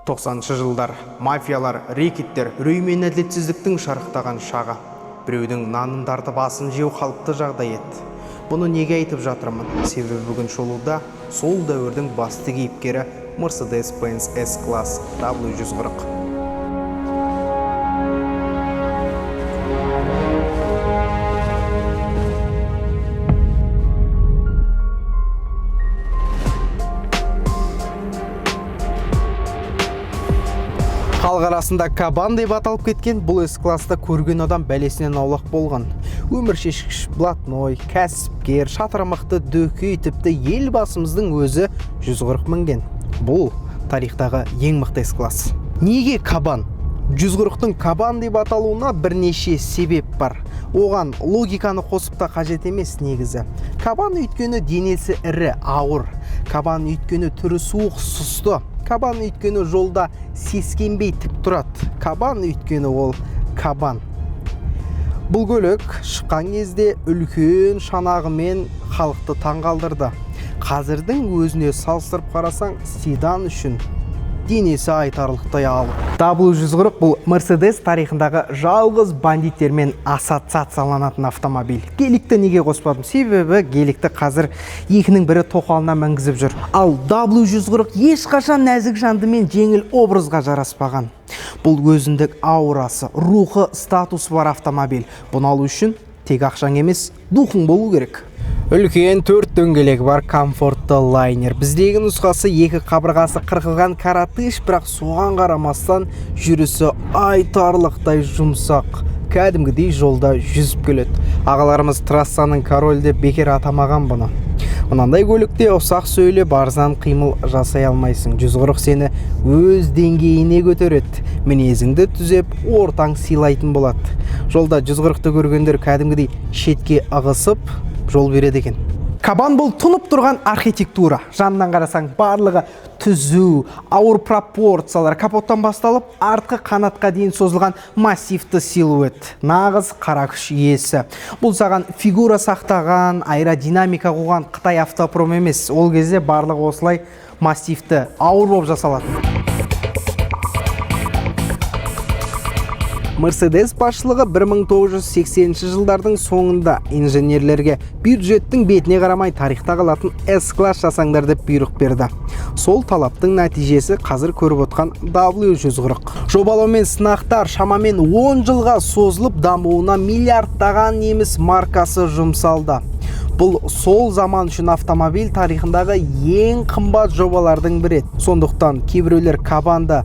90-шы жылдар мафиялар, рекеттер, үрей мен әділетсіздіктің шарықтаған шағы. Біреудің нанын тартып асын жеу қалыпты жағдай еді. Бұны неге айтып жатырмын? Себебі бүгін шолуда сол дәуірдің басты кейіпкері Mercedes-Benz S-класс W140. Халық арасында кабан деп аталып кеткен бұл S-класста көрген адам бәлесінен аулақ болған. Өмір шешкіш, блатной, кәсіпкер, шатырамақты дөкей, тіпті елбасымыздың өзі 140 мінген. Бұл тарихтағы ең мықты S-класс. Неге кабан? 140-тың кабан деп аталуына бірнеше себеп бар. Оған логиканы қосып та қажет емес негізі. Кабан өйткені денесі ірі, ауыр. Кабан өйткені түрі суық, сұсты. Кабан өйткені жолда сескенбей тік тұрады. Кабан өйткені ол кабан. Бұл көлік шыққан кезде үлкен шанағымен халықты таңғалдырды. Қазірдің өзіне салыстырып қарасаң, седан үшін денесі айтарлықтай ауыр. W140 бұл Mercedes тарихындағы жалғыз бандиттермен ассоциацияланатын автомобиль. Геликті неге қоспадым? Себебі геликті қазір екінің бірі тоқалына мінгізіп жүр. Ал W140 ешқашан нәзік жанды мен жеңіл образға жараспаған. Бұл өзіндік аурасы, рухы, статусы бар автомобиль. Бұны алу үшін тек ақшаң емес, духың болу керек. Үлкен 4 дөңгелегі бар комфортты лайнер. Біздегі нұсқасы 2 қабырғасы қырқылған каратыш, бірақ соған қарамастан жүрісі айтарлықтай жұмсақ. Кәдімгідей жолда жүзіп келеді. Ағаларымыз трассаның королі деп бекер атамаған бұны. Мынандай көлікте ұсақ сөйлеп арзан қимыл жасай алмайсың. 140 сені өз деңгейіне көтереді. Мінезіңді түзеп, ортаң сыйлайтын болады. Жолда 140-ты көргендер кәдімгідей шетке ығысып жол береді екен. Кабан бұл тұнып тұрған архитектура. Жанынан қарасаң барлығы түзу, ауыр пропорциялар, капоттан басталып, артқы қанатқа дейін созылған массивті силуэт. Нағыз қара күш иесі. Бұл саған фигура сақтаған, аэродинамика қойған Қытай автопром емес. Ол кезде барлығы осылай массивті, ауыр болып жасалады. Mercedes басшылығы 1980 жылдардың соңында инженерлерге бюджеттің бетіне қарамай тарихта қалатын S-класс жасаңдар деп бұйрық берді. Сол талаптың нәтижесі қазір көріп отқан W140. Жобалау мен сынақтар шамамен 10 жылға созылып, дамуына миллиардтаған неміс маркасы жұмсалды. Бұл сол заман үшін автомобиль тарихындағы ең қымбат жобалардың бірі. Сондықтан кейбіреулер кабанды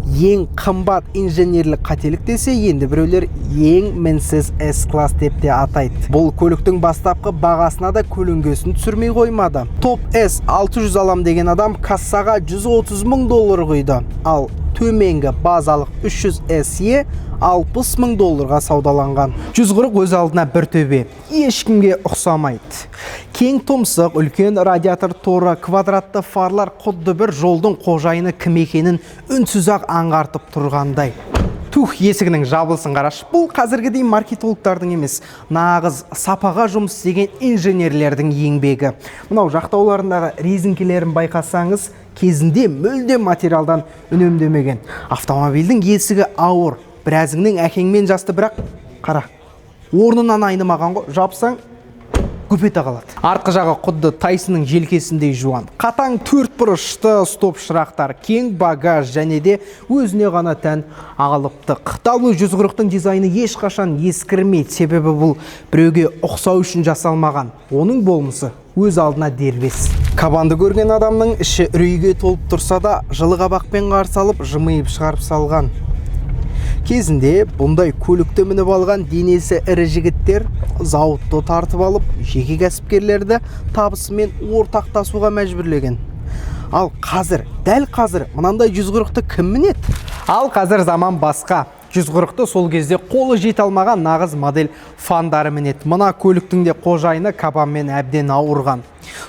ең қымбат инженерлік қателік десе, енді біреулер ең мінсіз S-класс деп те атайды. Бұл көліктің бастапқы бағасына да көлеңкесін түсірмей қоймады. Топ S 600 алам деген адам кассаға $130 мың құйды. Ал төменгі базалық 300 SE $60 мың саудаланған. 140 өз алдына бір төбе, ешкімге ұқсамайды. Кең тұмсық, үлкен радиатор торы, квадратты фарлар құдды бір жолдың қожайыны кім екенін үнсіз-ақ аңғартып тұрғандай. Есігінің жабылсын қараш. Бұл қазіргідей маркетологтардың емес, нағыз сапаға жұмыс істеген инженерлердің еңбегі. Мынау жақтауларындағы резинкелерін байқасаңыз, кезінде мүлде материалдан үнемдемеген. Автомобильдің есігі ауыр, біразыңның әкеңмен жасты, бірақ қара, орнынан айнымаған ғой, жапсаң көпете қалады. Артқы жағы құдды Тайсонның желкесіндей жуан. Қатаң 4 бұрышты стоп шырақтар, кең багаж және де өзіне ғана тән ағалыптық. W140-тың дизайны ешқашан ескірмейді, себебі бұл біреуге ұқсау үшін жасалмаған. Оның болмысы өз алдына дербес. Кабанды көрген адамның іші үрейге толып тұрса да, жылы қабақпен қарсы алып, жымиып шығарып салған. Кезінде бұндай көлікті мініп алған денесі ірі жігіттер зауытты тартып алып, жеке кәсіпкерлерді табысымен ортақтасуға мәжбүрлеген. Ал қазір, дәл қазір мынандай 140-ты кім мінеді? Ал қазір заман басқа. 140-ты сол кезде қолы жете алмаған нағыз модель фандары мінеді. Мына көліктің де қожайыны кабанмен әбден ауырған.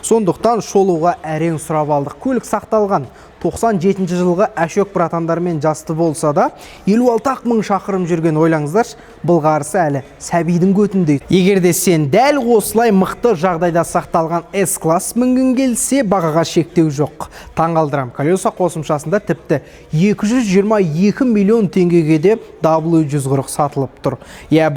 Сондықтан шолуға әрең сұрап алдық. Көлік сақталған. 97 жылғы әшөк братандармен жасты болса да, 56 мың шақырым жүрген ойлаңыздар, былғарысы әлі сәбидің көтіндей. Егерде сен дәл осылай мықты жағдайда сақталған S-класс мінгің келсе, бағаға шектеу жоқ. Таңғалдырам, колеса қосымшасында тіпті 222 миллион теңгеге де W140 сатылып тұр.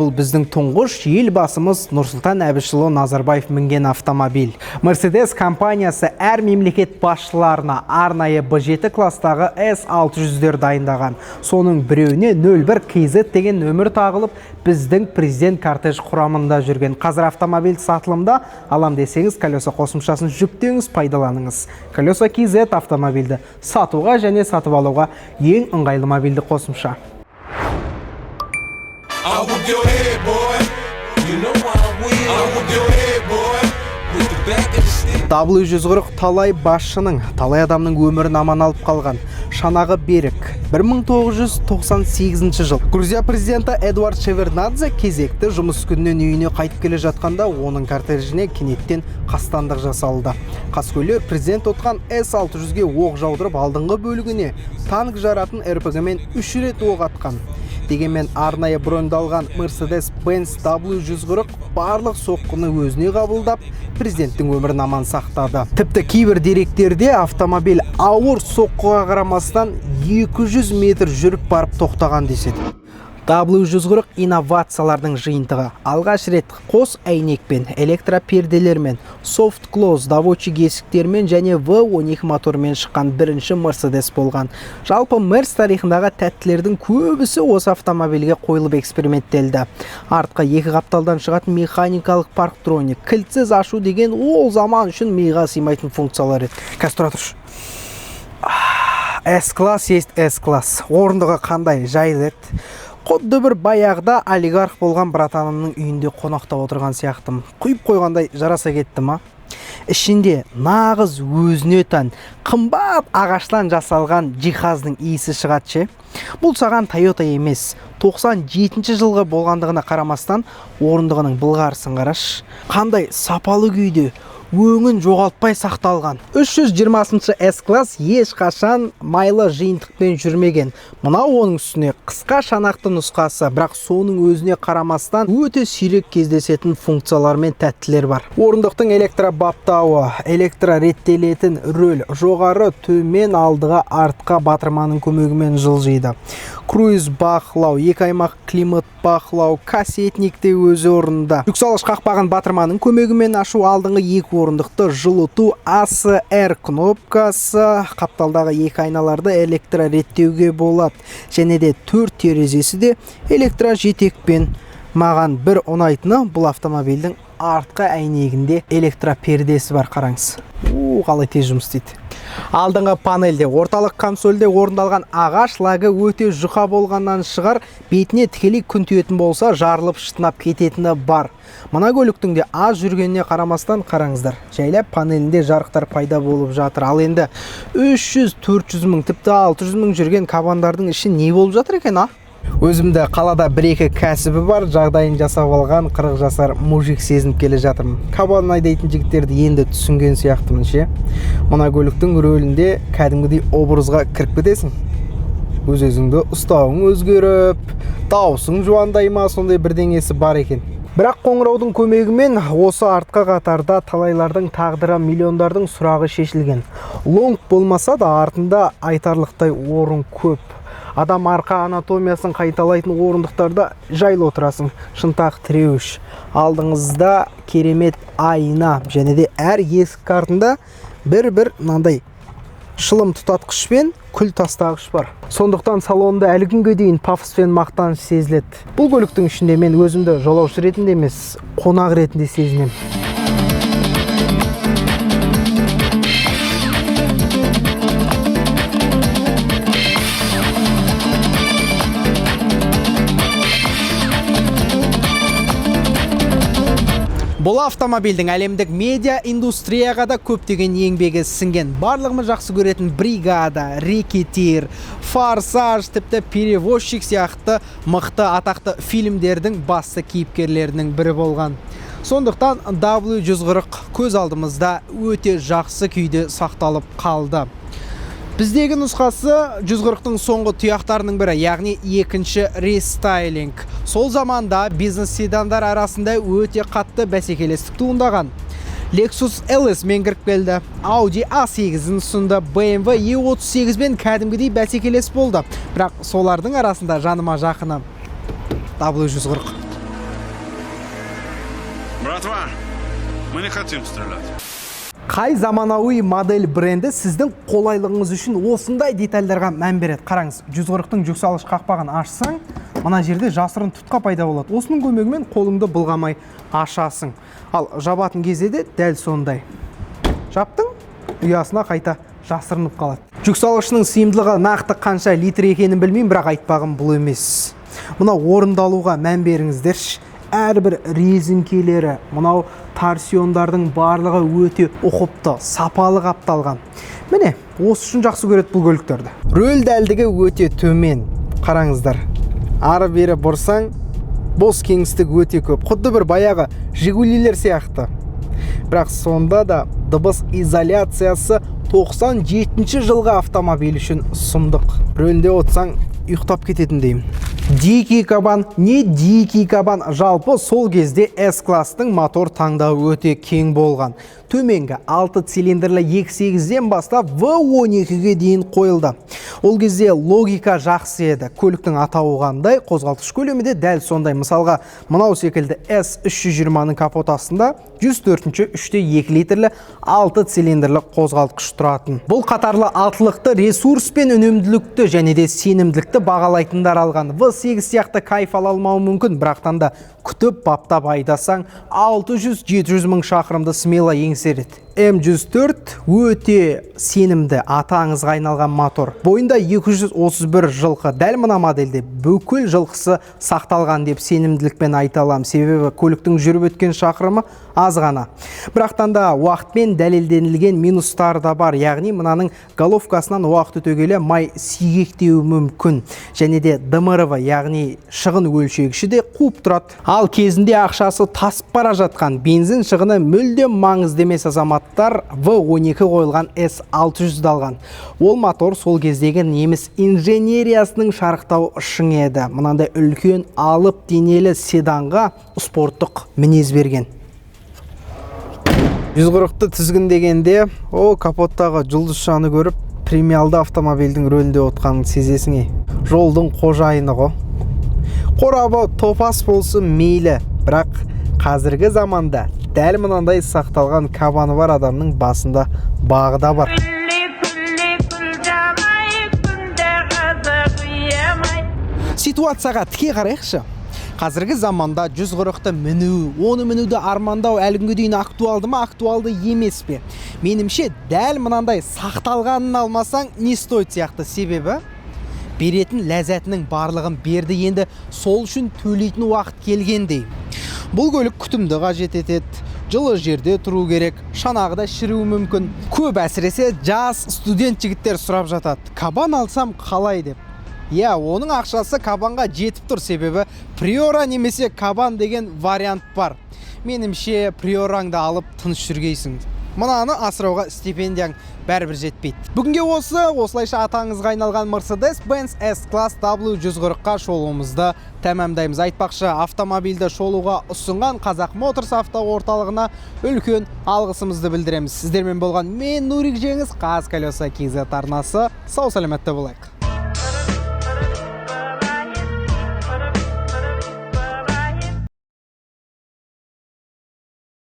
Бұл біздің тұңғыш елбасымыз Нұрсұлтан Әбішұлы Назарбаев мінген автомобиль. Mercedes компаниясы әр мемлекет басшыларына арнайы B7 кластағы S600-дер дайындаған. Соның біреуіне 01 KZ деген нөмір тағылып, біздің президент кортеж құрамында жүрген. Қазір автомобиль сатылымда, алам десеңіз, колеса қосымшасын жүктеңіз, пайдаланыңыз. Колеса KZ автомобильді сатуға және сатып алуға ең ыңғайлы мобильді қосымша. W140 талай басшының, талай адамның өмірін аман алып қалған. Шанағы берік. 1998 жыл. Грузия президенті Эдуард Шевернадзе кезекті жұмыс күнінен үйіне қайтып келе жатқанда, оның кортежіне кенеттен қастандық жасалды. Қаскөйлер президент отқан S600-ге оқ жаудырып, алдыңғы бөлігіне танк жаратын РПГ-мен 3 рет оқ атқан. Дегенмен арнайы броньдалған Mercedes-Benz W140 барлық соққыны өзіне қабылдап, президенттің өмірін аман сақтады. Тіпті кейбір деректерде автомобиль ауыр соққыға қарамастан 200 метр жүріп барып тоқтаған деседі. W140 инновациялардың жиынтығы. Алғаш рет қос әйнекпен, электроперделермен, soft close доводчик есіктермен және V12 мотормен шыққан бірінші Mercedes болған. Жалпы Mercedes тарихындағы тәттілердің көбісі осы автомобильге қойылып эксперименттелді. Артқа екі қапталдан шығатын механикалық парктроник, кілтсіз ашу деген ол заман үшін миға сыймайтын функциялар еді. Қазір тұр. S-класс есть S-класс. Орындығы қандай жайлы еді. Құдды бір баяғда олигарх болған братанымның үйінде қонақтап отырған сияқтым. Құйып қойғандай жараса кетті ма? Ішінде нағыз өзіне тән қымбат ағаштан жасалған жиһаздың иісі шығады. Бұл саған Toyota емес, 97 жылғы болғандығына қарамастан орындығының былғарысын қараш. Қандай сапалы күйде, өңін жоғалтпай сақталған. 320 S-класс ешқашан майлы жиынтықпен жүрмеген. Мына оның үстіне қысқа шанақты нұсқасы, бірақ соның өзіне қарамастан өте сирек кездесетін функциялар мен тәттілер бар. Орындықтың электробаптауы, электрореттелетін рөл, жоғары төмен алдыға артқа батырманың көмегімен жылжиды. Круиз бақылау, екі аймақ климат бақылау, кассетникте өзі орнында. Жүксалғыш қақпағын батырманың көмегімен ашу, алдыңғы екі орындықты жылыту, ACR кнопкасы, қапталдағы екі айналарды электрореттеуге болады. Және де 4 терезесі де электрожетекпен. Маған бір ұнайтыны, бұл автомобильдің артқы әйнегінде электропердесі бар, қараңыз. Қалай тез жұмыс істейді. Алдыңғы панельде, орталық консольде орындалған ағаш лагы өте жұқа болғаннан шығар, бетіне тікелей күн тиетін болса, жарылып шытынап кететіні бар. Мына көліктің де аз жүргеніне қарамастан қараңыздар. Жайлап панелінде жарықтар пайда болып жатыр. Ал енді 300-400 мың, тіпті 600 мың жүрген кабандардың іші не болып жатыр екен, Өзімді қалада бір-екі кәсібі бар, жағдайын жасап алған 40 жасар мужик сезініп келе жатырмын. Кабан айдайтын жігіттерді енді түсінген сияқтымын ше. Мына көліктің рөлінде кәдімгідей образға кіріп кетесің. Өз-өзіңді ұстауың өзгеріп, даусың жуандай ма, сондай бірдеңесі бар екен. Бірақ қоңыраудың көмегімен осы артқа қатарда талайлардың тағдыры, миллиондардың сұрағы шешілген. Лонг болмаса да артында айтарлықтай орын көп. Адам арқа анатомиясын қайталайтын орындықтарда жайлы отырасың. Шынтақ тіреуіш. Алдыңызда керемет айна және де әр есік картында бір-бір мынандай шылым тұтатқыш пен күл тастағыш бар. Сондықтан салонда әлі күнге дейін пафос пен мақтаныш сезіледі. Бұл көліктің ішінде мен өзімді жолаушы ретінде емес, қонақ ретінде сезінемін. Бұл автомобильдің әлемдік медиа индустрияға да көптеген еңбегі сіңген. Барлығымыз жақсы көретін Бригада, Рекетир, Форсаж, тіпті Перевозчик сияқты мықты атақты фильмдердің басты кейіпкерлерінің бірі болған. Сондықтан W140 көз алдымызда өте жақсы күйде сақталып қалды. Біздегі нұсқасы 140-тың соңғы тұяқтарының бірі, яғни екінші рестайлинг. Сол заманда бизнес седандар арасында өте қатты бәсекелестік туындаған. Lexus LS мен кіріп келді, Audi A8-ін ұсынды, BMW E38 мен кәдімгідей бәсекелес болды. Бірақ солардың арасында жаныма жақыны W140. Братва, мы не хотим стрелять. Қай заманауи модель бренді сіздің қолайлығыңыз үшін осындай детальдарға мән береді. Қараңыз, 140-тың жүксалғыш қақпағын ашсаң, мына жерде жасырын тұтқа пайда болады. Осының көмегімен қолыңды былғамай ашасың. Ал жабатын кезде де дәл сондай. Жаптың, ұясына қайта жасырынып қалады. Жүксалғышының сыйымдылығы нақты қанша литр екенін білмеймін, бірақ айтпағым бұл емес. Мына орындалуға мән беріңіздерші. Әрбір резинкелері, мынау торсиондардың барлығы өте ұқыпты, сапалы қапталған. Міне, осы үшін жақсы көреді бұл көліктерді. Рөл дәлдігі өте төмен. Қараңыздар. Ары бері бұрсаң, бос кеңістік өте көп. Құдды бір баяғы Жигулилер сияқты. Бірақ сонда да дыбыс изоляциясы 97 жылғы автомобиль үшін сұмдық. Рөлде отырсаң, ұйықтап кететін деймін. Дикий кабан, не дикий кабан, жалпы сол кезде S-кластың мотор таңдауы өте кең болған. Төменгі 6 цилиндрлі 2.8-ден бастап V12-ге дейін қойылды. Ол кезде логика жақсы еді. Көліктің атауы қандай, қозғалтқыш көлемі де дәл сондай. Мысалға, мынау секілді S320-ның капот астында 104-ші 3.2 литрлі 6 цилиндрлі қозғалтқыш тұратын. Бұл қатарлы алтылықты ресурс пен үнемділікті және де сенімділікті бағалайтындар алған. V8 сияқты кайф ала алмауы мүмкін, бірақтан да күтіп баптап айдасаң 600-700 мың шақырымды смело еңсереді. М104 өте сенімді, аты аңызға айналған мотор. Бойында 231 жылқы, дәл мына модельде бүкіл жылқысы сақталған деп сенімділікпен айта аламын. Себебі көліктің жүріп өткен шақырымы аз ғана. Бірақтан да уақытпен дәлелденілген минустары да бар. Яғни мынаның головкасынан уақыт өте келе май сигектеуі мүмкін. Және де ДМРВ, яғни шығын өлшегіші де қуып тұрады. Ал кезінде ақшасы тасып бара жатқан бензин шығыны мүлдем маңызды емес азаматтар V12 қойылған S600 алған. Ол мотор сол кездегі неміс инженериясының шарықтау шың еді. Мынандай үлкен алып денелі седанға спорттық мінез берген. 140-ты тізгіндегенде, капоттағы жұлдызшаны көріп, премиалды автомобильдің рөлінде отқанын сезесің. Жолдың қожайыны ғой. Қорабы топас болсын мейлі, бірақ қазіргі заманда дәл мынандай сақталған кабаны бар адамның басында бағы да бар. Ситуацияға тіке қарайықшы. Қазіргі заманда 140-ты міну, оны мінуді армандау әлгінгі дейін актуалды ма, актуалды емес пе? Менімше, дәл мынандай сақталғанын алмасаң не стоит сияқты. Себебі беретін ләззәтінің барлығын берді, енді сол үшін төлейтін уақыт келгендей. Бұл көлік күтімді қажет етеді, жылы жерде тұру керек, шанағы да шіруі мүмкін. Көп әсіресе жас студент жігіттер сұрап жатады. Кабан алсам қалай деп. Оның ақшасы кабанға жетіп тұр, себебі Приора немесе кабан деген вариант бар. Менімше Приораңды алып тыныш жүргейсің. Мынаны асырауға стипендияң бәрібір жетпейді. Бүгінге осылайша атаңызға айналған Mercedes-Benz S-класс W140-қа шолуымызды тәмамдаймыз. Айтпақшы, автомобильді шолуға ұсынған Қазақ Моторс авто орталығына үлкен алғысымызды білдіреміз. Сіздермен болған мен Нурик Жеңіс, Қаз Колеса KZ арнасы. Сау саламатта болайық.